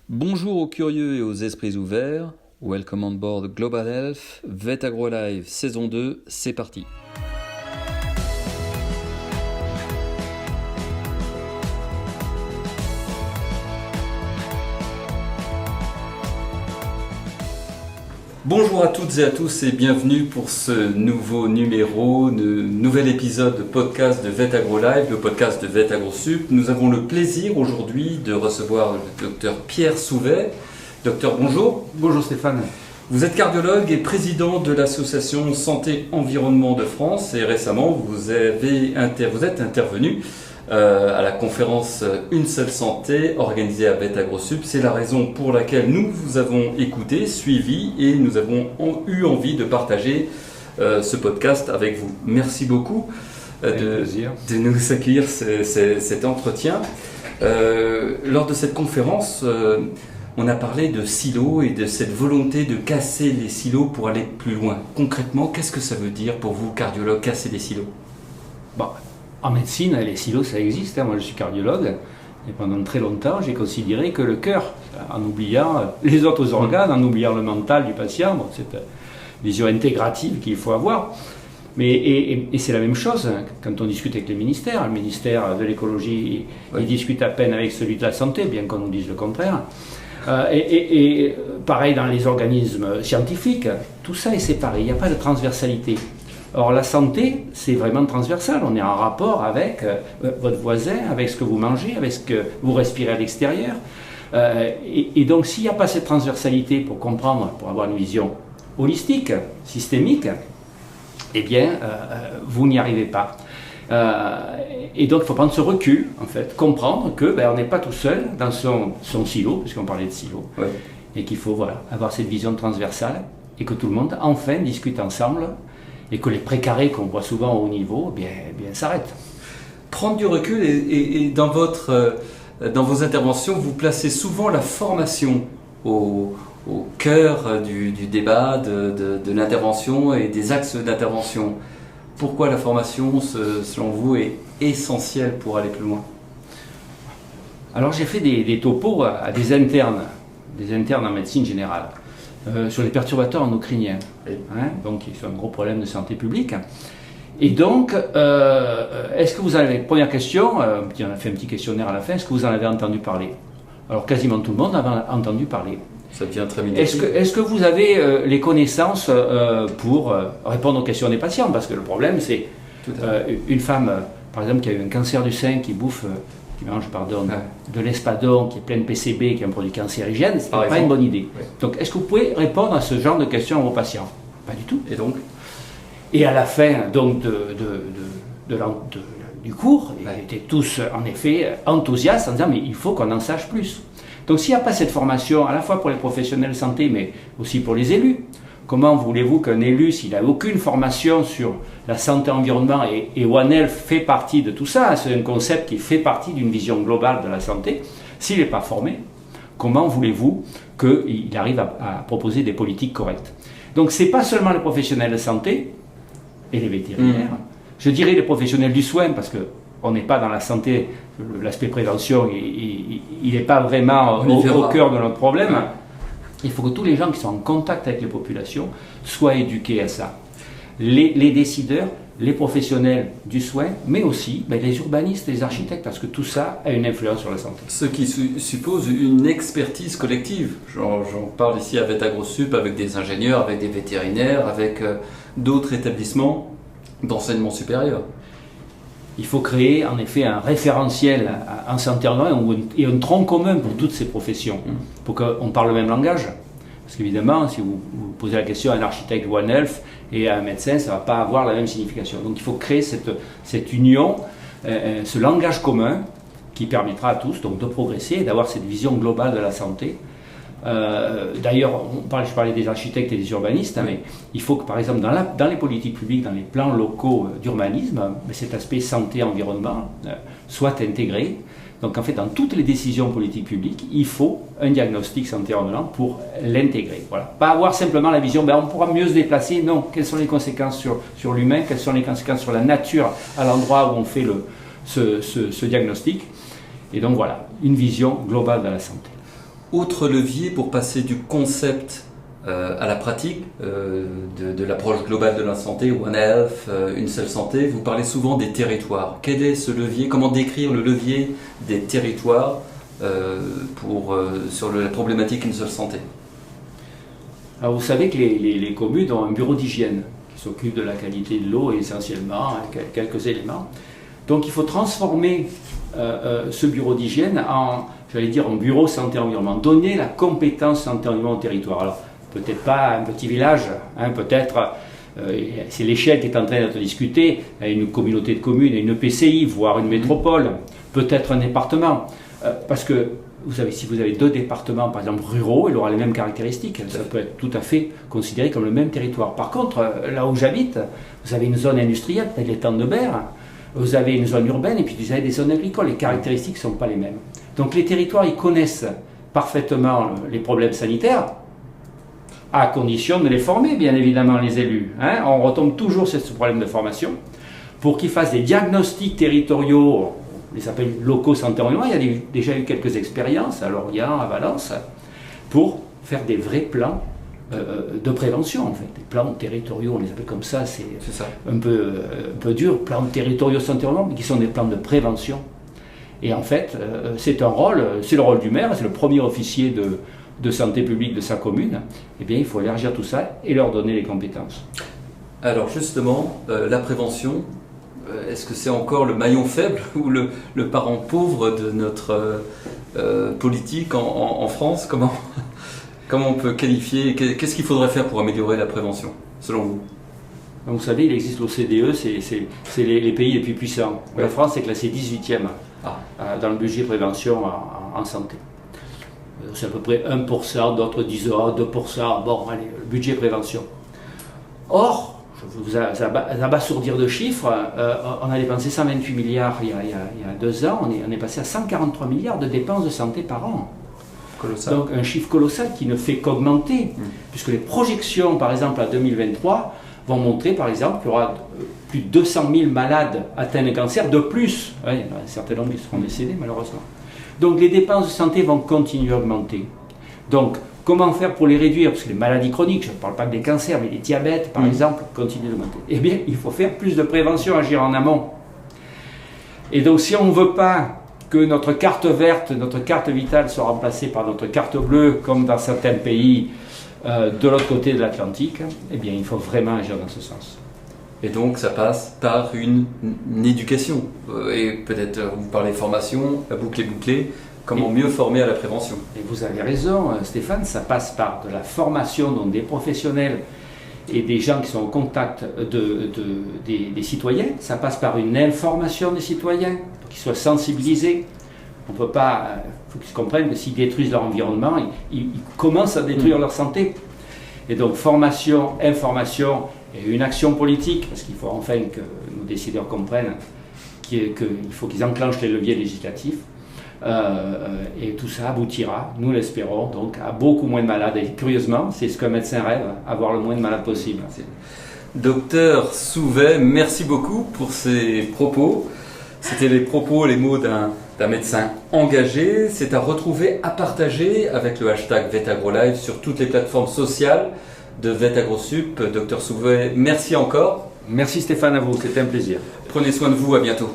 Bonjour aux curieux et aux esprits ouverts. Welcome on board Global Health, Vet Agro Live saison 2, c'est parti. Bonjour à toutes et à tous et bienvenue pour ce nouveau numéro, nouvel épisode de podcast de Vet Agro Live, le podcast de Vet Agro Sup. Nous avons le plaisir aujourd'hui de recevoir le docteur Pierre Souvet. Docteur, bonjour. Bonjour Stéphane. Vous êtes cardiologue et président de l'association Santé Environnement de France et récemment vous êtes intervenu à la conférence Une seule santé organisée à Vet Agro Sup. C'est la raison pour laquelle nous vous avons écouté, suivi et nous avons eu envie de partager ce podcast avec vous. Merci beaucoup de nous accueillir cet entretien. Lors de cette conférence, on a parlé de silos et de cette volonté de casser les silos pour aller plus loin. Concrètement, qu'est-ce que ça veut dire pour vous, cardiologue, casser des silos ? En médecine, les silos, ça existe. Moi, je suis cardiologue. Et pendant très longtemps, j'ai considéré que le cœur, en oubliant les autres organes, en oubliant le mental du patient, c'est une vision intégrative qu'il faut avoir. Et c'est la même chose quand on discute avec les ministères. Le ministère de l'écologie, il discute à peine avec celui de la santé, bien qu'on nous dise le contraire. Et pareil dans les organismes scientifiques, tout ça est séparé, il n'y a pas de transversalité. Or la santé, c'est vraiment transversal, on est en rapport avec votre voisin, avec ce que vous mangez, avec ce que vous respirez à l'extérieur. Et donc s'il n'y a pas cette transversalité pour comprendre, pour avoir une vision holistique, systémique, eh bien vous n'y arrivez pas. Et donc il faut prendre ce recul, en fait, comprendre que on n'est pas tout seul dans son silo, puisqu'on parlait de silo, et qu'il faut avoir cette vision transversale, et que tout le monde enfin discute ensemble, et que les précarés qu'on voit souvent au haut niveau, bien s'arrêtent. Prendre du recul, et dans vos interventions, vous placez souvent la formation au cœur du débat, de l'intervention et des axes d'intervention. Pourquoi la formation, selon vous, est essentielle pour aller plus loin ? Alors j'ai fait des topos à des internes en médecine générale, sur les perturbateurs endocriniens, donc qui sont un gros problème de santé publique. Et donc, est-ce que vous avez, première question, on a fait un petit questionnaire à la fin, est-ce que vous en avez entendu parler ? Alors quasiment tout le monde avait entendu parler. Ça devient très négatif. Est-ce que vous avez les connaissances pour répondre aux questions des patients ? Parce que le problème, c'est une femme, par exemple, qui a eu un cancer du sein, qui mange de l'espadon, qui est plein de PCB, qui est un produit cancérigène, c'est pas une bonne idée. Ouais. Donc, est-ce que vous pouvez répondre à ce genre de questions à vos patients ? Pas du tout. Et à la fin donc, du cours, ils étaient tous, en effet, enthousiastes en disant « mais il faut qu'on en sache plus ». Donc s'il n'y a pas cette formation, à la fois pour les professionnels de santé, mais aussi pour les élus, comment voulez-vous qu'un élu, s'il n'a aucune formation sur la santé environnement, et One Health fait partie de tout ça, c'est un concept qui fait partie d'une vision globale de la santé, s'il n'est pas formé, comment voulez-vous qu'il arrive à proposer des politiques correctes ? Donc ce n'est pas seulement les professionnels de santé et les vétérinaires, je dirais les professionnels du soin, parce que on n'est pas dans la santé, l'aspect prévention, il n'est pas vraiment au cœur de notre problème. Il faut que tous les gens qui sont en contact avec les populations soient éduqués à ça. Les décideurs, les professionnels du soin, mais aussi les urbanistes, les architectes, parce que tout ça a une influence sur la santé. Ce qui suppose une expertise collective. J'en parle ici à Vet Agro Sup avec des ingénieurs, avec des vétérinaires, avec d'autres établissements d'enseignement supérieur. Il faut créer en effet un référentiel en santé environnement et un tronc commun pour toutes ces professions, pour qu'on parle le même langage. Parce qu'évidemment, si vous posez la question à un architecte One Health et à un médecin, ça ne va pas avoir la même signification. Donc il faut créer cette union, ce langage commun qui permettra à tous donc, de progresser et d'avoir cette vision globale de la santé. D'ailleurs, je parlais des architectes et des urbanistes, mais il faut que, par exemple, dans les politiques publiques, dans les plans locaux d'urbanisme, cet aspect santé-environnement soit intégré. Donc, en fait, dans toutes les décisions politiques publiques, il faut un diagnostic santé-environnement pour l'intégrer. Voilà. Pas avoir simplement la vision, on pourra mieux se déplacer. Non, quelles sont les conséquences sur l'humain, quelles sont les conséquences sur la nature à l'endroit où on fait ce diagnostic. Et donc, voilà, une vision globale de la santé. Autre levier pour passer du concept à la pratique de l'approche globale de la santé, One Health, une seule santé, vous parlez souvent des territoires. Quel est ce levier? Comment décrire le levier des territoires sur la problématique une seule santé? Alors vous savez que les communes ont un bureau d'hygiène qui s'occupe de la qualité de l'eau essentiellement, quelques éléments. Donc il faut transformer ce bureau d'hygiène en, j'allais dire, un bureau santé-environnement, donner la compétence santé-environnement au territoire. Alors peut-être pas un petit village, hein, peut-être, c'est l'échelle qui est en train d'être discutée, une communauté de communes, une EPCI, voire une métropole, peut-être un département. Parce que si vous avez 2 départements, par exemple ruraux, il aura les mêmes caractéristiques. Ça peut être tout à fait considéré comme le même territoire. Par contre, là où j'habite, vous avez une zone industrielle, peut-être les Tentes de Berre, vous avez une zone urbaine et puis vous avez des zones agricoles. Les caractéristiques ne sont pas les mêmes. Donc les territoires, ils connaissent parfaitement les problèmes sanitaires, à condition de les former, bien évidemment, les élus. Hein. On retombe toujours sur ce problème de formation pour qu'ils fassent des diagnostics territoriaux. On les appelle locaux santé-environnement. Il y a déjà eu quelques expériences à Lorient, à Valence, pour faire des vrais plans de prévention, en fait. Des plans territoriaux, on les appelle comme ça, c'est un peu dur, plans territoriaux santé-environnement, mais qui sont des plans de prévention. Et en fait, c'est le rôle du maire, c'est le premier officier de santé publique de sa commune. Eh bien, il faut élargir tout ça et leur donner les compétences. Alors justement, la prévention, est-ce que c'est encore le maillon faible ou le parent pauvre de notre politique en France? Comment on peut qualifier? Qu'est-ce qu'il faudrait faire pour améliorer la prévention, selon vous? Donc, vous savez, il existe l'OCDE, c'est les pays les plus puissants. Ouais. La France est classée 18e dans le budget prévention en santé. C'est à peu près 1%, d'autres disent 2%, bon, allez, le budget prévention. Or, je vous abasourdir de chiffres, on a dépensé 128 milliards il y a 2 ans, on est passé à 143 milliards de dépenses de santé par an. Colossal. Donc un chiffre colossal qui ne fait qu'augmenter, puisque les projections, par exemple, à 2023, vont montrer, par exemple, qu'il y aura plus de 200 000 malades atteints de cancer de plus. Il y en a un certain nombre qui seront décédés, malheureusement. Donc les dépenses de santé vont continuer à augmenter. Donc comment faire pour les réduire? Parce que les maladies chroniques, je ne parle pas des cancers, mais les diabètes, par exemple, continuent d'augmenter. Eh bien, il faut faire plus de prévention, agir en amont. Et donc si on ne veut pas que notre carte verte, notre carte vitale soit remplacée par notre carte bleue, comme dans certains pays de l'autre côté de l'Atlantique, eh bien, il faut vraiment agir dans ce sens. Et donc, ça passe par une éducation. Et peut-être, vous parlez formation, la boucle est bouclée. Comment mieux former à la prévention? Et vous avez raison, Stéphane, ça passe par de la formation, donc des professionnels et des gens qui sont au contact des citoyens. Ça passe par une information des citoyens, pour qu'ils soient sensibilisés. On peut pas, faut qu'ils comprennent que s'ils détruisent leur environnement, ils commencent à détruire leur santé. Et donc formation, information et une action politique, parce qu'il faut enfin que nos décideurs comprennent qu'il faut qu'ils enclenchent les leviers législatifs. Et tout ça aboutira, nous l'espérons, donc à beaucoup moins de malades. Et curieusement, c'est ce qu'un médecin rêve, avoir le moins de malades possible. Docteur Souvet, merci beaucoup pour ces propos. C'était les mots d'un médecin engagé. C'est à retrouver, à partager avec le hashtag VetAgroLive sur toutes les plateformes sociales de VetAgroSup. Docteur Souvet, merci encore. Merci Stéphane, à vous, c'était un plaisir. Prenez soin de vous, à bientôt.